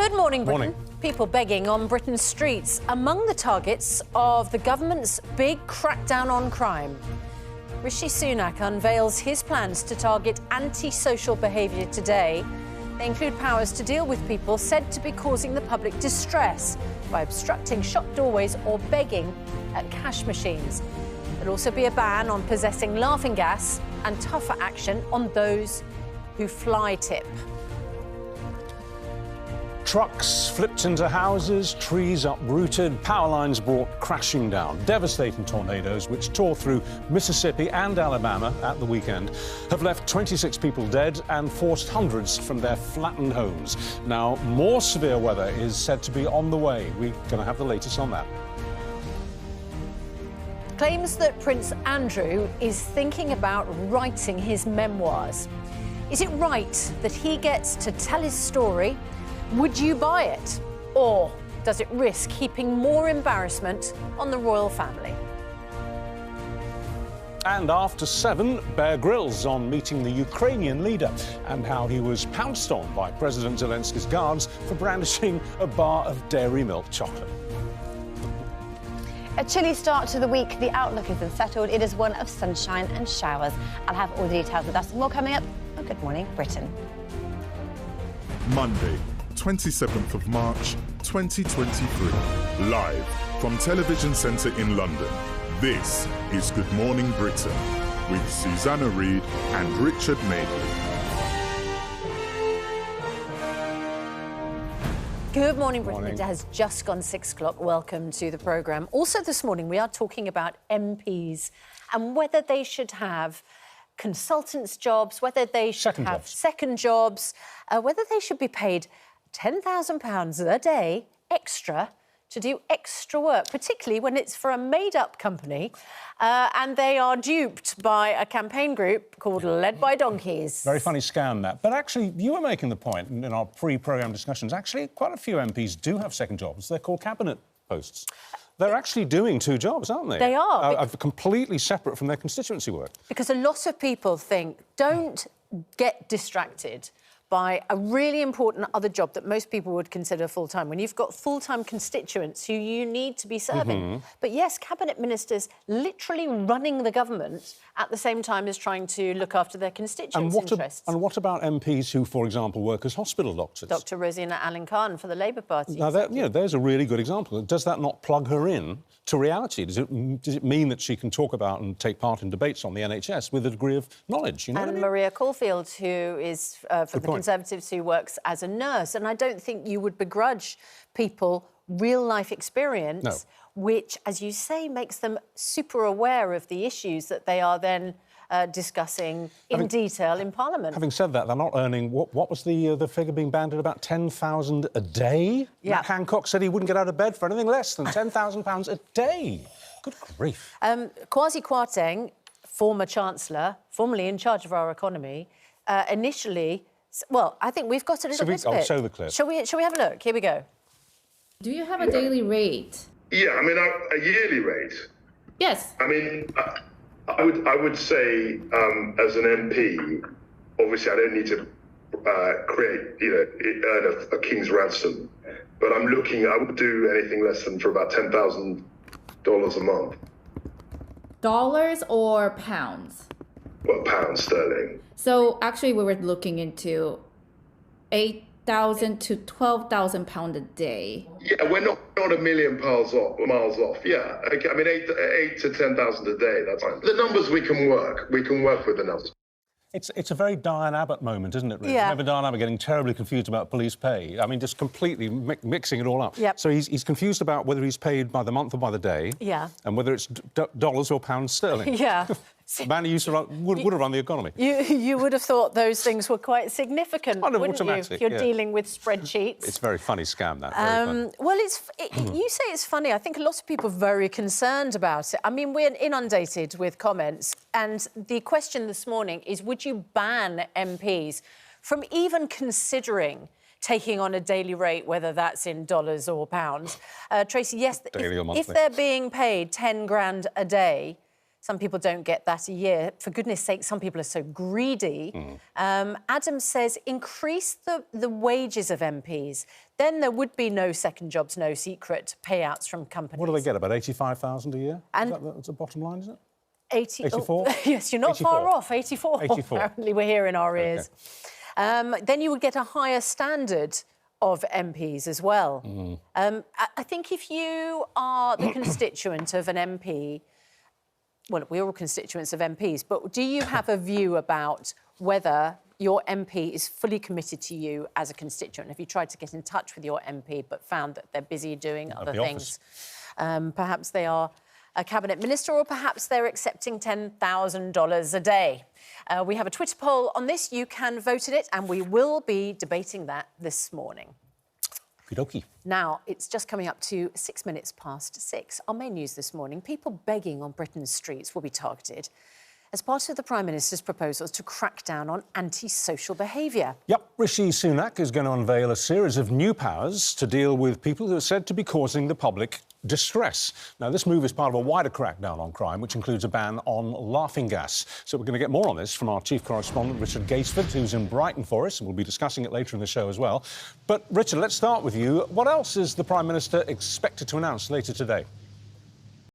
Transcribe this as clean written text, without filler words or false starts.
Good morning, Britain. Morning. People begging on Britain's streets. Among the targets of the government's big crackdown on crime. Rishi Sunak unveils his plans to target antisocial behaviour today. They include powers to deal with people said to be causing the public distress by obstructing shop doorways or begging at cash machines. There'll also be a ban on possessing laughing gas and tougher action on those who fly tip. Trucks flipped into houses, trees uprooted, power lines brought crashing down. Devastating tornadoes, which tore through Mississippi and Alabama at the weekend, have left 26 people dead and forced hundreds from their flattened homes. Now, more severe weather is said to be on the way. We're going to have the latest on that. Claims that Prince Andrew is thinking about writing his memoirs. Is it right that he gets to tell his story? Would you buy it? Or does it risk heaping more embarrassment on the royal family? And after 7, Bear Grylls on meeting the Ukrainian leader and how he was pounced on by President Zelensky's guards for brandishing a bar of dairy milk chocolate. A chilly start to the week. The outlook is unsettled. It is one of sunshine and showers. I'll have all the details with us. More coming up on Good Morning Britain. Monday, 27th of March, 2023. Live from Television Centre in London. This is Good Morning Britain with Susanna Reid and Richard Madeley. Good morning, Britain. It has just gone 6 o'clock. Welcome to the programme. Also this morning, we are talking about MPs and whether they should have consultants' jobs, whether they should have second jobs, whether they should be paid £10,000 a day extra to do extra work, particularly when it's for a made-up company and they are duped by a campaign group called Led by Donkeys. Very funny scam, that. But actually, you were making the point in our pre-programme discussions, actually, quite a few MPs do have second jobs. They're called cabinet posts. They're actually doing 2 jobs, aren't they? They are. Completely separate from their constituency work. Because a lot of people think, don't get distracted by a really important other job that most people would consider full-time, when you've got full-time constituents who you need to be serving. But yes, cabinet ministers literally running the government at the same time as trying to look after their constituents' interests. And what about MPs who, for example, work as hospital doctors? Dr Rosina Allen-Khan for the Labour Party. Now, there's a really good example. Does that not plug her in to reality? Does it mean that she can talk about and take part in debates on the NHS with a degree of knowledge? You know what I mean? Maria Caulfield, who is for the Conservatives, who works as a nurse. And I don't think you would begrudge people real-life experience, which, as you say, makes them super aware of the issues that they are then discussing in detail in Parliament. Having said that, they're not earning... What was the figure being banded about? £10,000 a day? Yeah. Matt Hancock said he wouldn't get out of bed for anything less than £10,000 a day. Good grief. Kwasi Kwarteng, former Chancellor, formerly in charge of our economy, initially... Well, I think we've got a little bit of it. I'll show the clip. Shall we have a look? Here we go. Do you have a daily rate? Yeah, I mean, a yearly rate. Yes. I mean, I would say, as an MP, obviously I don't need to earn a king's ransom, but I would do anything less than for about $10,000 a month. Dollars or pounds? Well, pounds sterling. So actually, we were looking into 8,000 to 12,000 pounds a day. Yeah, we're not a million miles off. Yeah, I mean, 8 to 10,000 a day. That's fine. The numbers we can work. We can work with the numbers. It's a very Diane Abbott moment, isn't it, really? Yeah. Remember Diane Abbott getting terribly confused about police pay? I mean, just completely mixing it all up. Yep. So he's confused about whether he's paid by the month or by the day. Yeah. And whether it's dollars or pounds sterling. Yeah. The man who used to would have run the economy. You would have thought those things were quite significant, wouldn't you, if you're dealing with spreadsheets? It's a very funny scam, that. Very funny. Well, you say it's funny. I think a lot of people are very concerned about it. I mean, we're inundated with comments, and the question this morning is, would you ban MPs from even considering taking on a daily rate, whether that's in dollars or pounds? Tracy, yes, daily or monthly. If they're being paid 10 grand a day, Some people don't get that a year. For goodness sake, some people are so greedy. Adam says increase the wages of MPs. Then there would be no second jobs, no secret payouts from companies. What do they get, about 85,000 a year? And that's the bottom line, isn't it? 84? Yes, you're not far off, 84. Apparently we're here in our ears. Okay. Then you would get a higher standard of MPs as well. I think if you are the constituent of an MP, well, we're all constituents of MPs, but do you have a view about whether your MP is fully committed to you as a constituent? Have you tried to get in touch with your MP but found that they're busy doing other things? Perhaps they are a cabinet minister, or perhaps they're accepting $10,000 a day. We have a Twitter poll on this. You can vote at it, and we will be debating that this morning. Okey-dokey. Now, it's just coming up to 6 minutes past 6. Our main news this morning, people begging on Britain's streets will be targeted as part of the Prime Minister's proposals to crack down on antisocial behaviour. Yep, Rishi Sunak is going to unveil a series of new powers to deal with people who are said to be causing the public distress. Now, this move is part of a wider crackdown on crime, which includes a ban on laughing gas. So we're going to get more on this from our chief correspondent, Richard Gaisford, who's in Brighton for us, and we'll be discussing it later in the show as well. But, Richard, let's start with you. What else is the Prime Minister expected to announce later today?